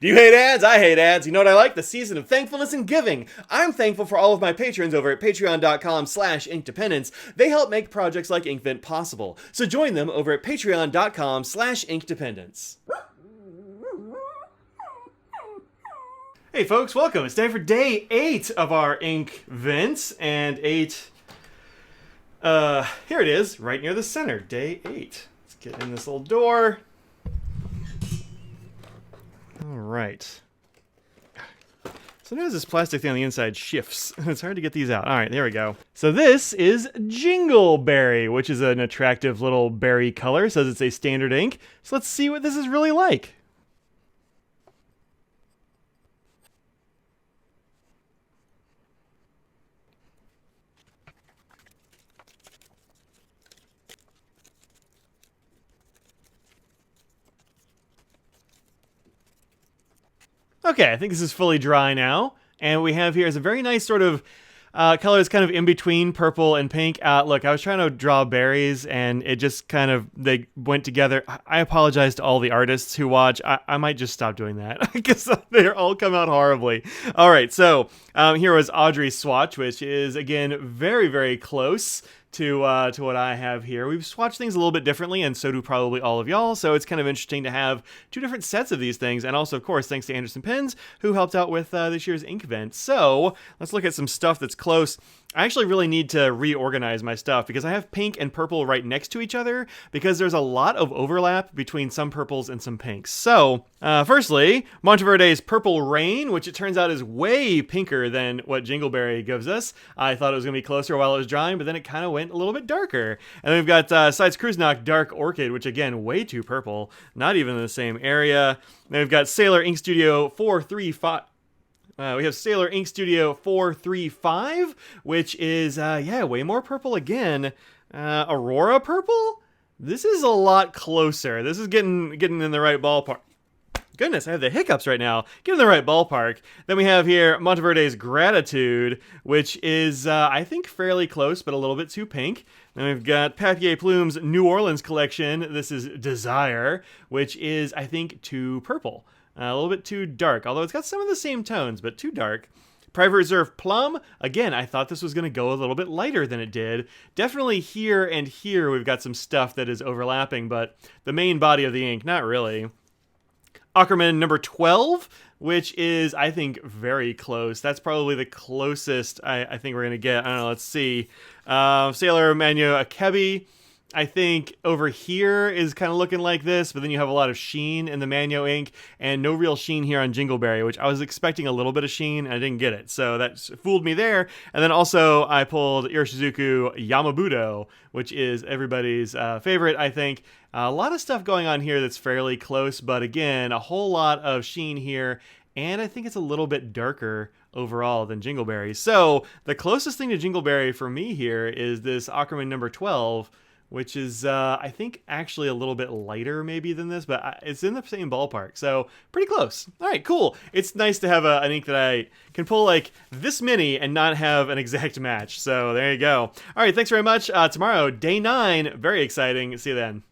Do you hate ads? I hate ads. You know what I like? The season of thankfulness and giving. I'm thankful for all of my patrons over at patreon.com/Inkdependence. They help make projects like Inkvent possible. So join them over at patreon.com/Inkdependence. Hey folks, welcome. It's time for day 8 of our Inkvent, and 8, here it is, right near the center, day 8. Let's get in this little door. Alright. Sometimes this plastic thing on the inside shifts. It's hard to get these out. Alright, there we go. So this is Jingle Berry, which is an attractive little berry color. It says it's a standard ink. So let's see what this is really like. Okay, I think this is fully dry now. And what we have here is a very nice sort of color that's kind of in between purple and pink. Look, I was trying to draw berries and it just kind of, they went together. I apologize to all the artists who watch. I might just stop doing that because they all come out horribly. All right, so here was Audrey's swatch, which is, again, very, very close to what I have here. We've swatched things a little bit differently, and so do probably all of y'all, so it's kind of interesting to have two different sets of these things, and also, of course, thanks to Anderson Pens, who helped out with this year's Inkvent. So, let's look at some stuff that's close. I actually really need to reorganize my stuff because I have pink and purple right next to each other because there's a lot of overlap between some purples and some pinks. So, firstly, Monteverde's Purple Rain, which it turns out is way pinker than what Jingleberry gives us. I thought it was going to be closer while it was drying, but then it kind of went a little bit darker. And then we've got Sides Krusnak Dark Orchid, which again, way too purple, not even in the same area. Then we've got Sailor Ink Studio 435. We have Sailor Ink Studio 435, which is, yeah, way more purple again. Aurora purple? This is a lot closer. This is getting in the right ballpark. Goodness, I have the hiccups right now. Get in the right ballpark. Then we have here Monteverde's Gratitude, which is, I think, fairly close, but a little bit too pink. Then we've got Papier Plume's New Orleans collection. This is Desire, which is, I think, too purple. A little bit too dark, although it's got some of the same tones, but too dark. Private Reserve Plum, again, I thought this was going to go a little bit lighter than it did. Definitely here and here we've got some stuff that is overlapping, but the main body of the ink, not really. Ackerman number 12, which is, I think, very close. That's probably the closest I think we're going to get. I don't know, let's see. Sailor Manu Akebi, I think over here is kind of looking like this, but then you have a lot of sheen in the Manyo ink and no real sheen here on Jingleberry, which I was expecting a little bit of sheen and I didn't get it. So that fooled me there. And then also I pulled Iroshizuku Yamabudo, which is everybody's favorite, I think. A lot of stuff going on here that's fairly close, but again, a whole lot of sheen here. And I think it's a little bit darker overall than Jingleberry. So the closest thing to Jingleberry for me here is this Ackerman number 12, which is, I think, actually a little bit lighter maybe than this, but it's in the same ballpark, so pretty close. All right, cool. It's nice to have an ink that I can pull like this many and not have an exact match, so there you go. All right, thanks very much. Tomorrow, day 9, very exciting. See you then.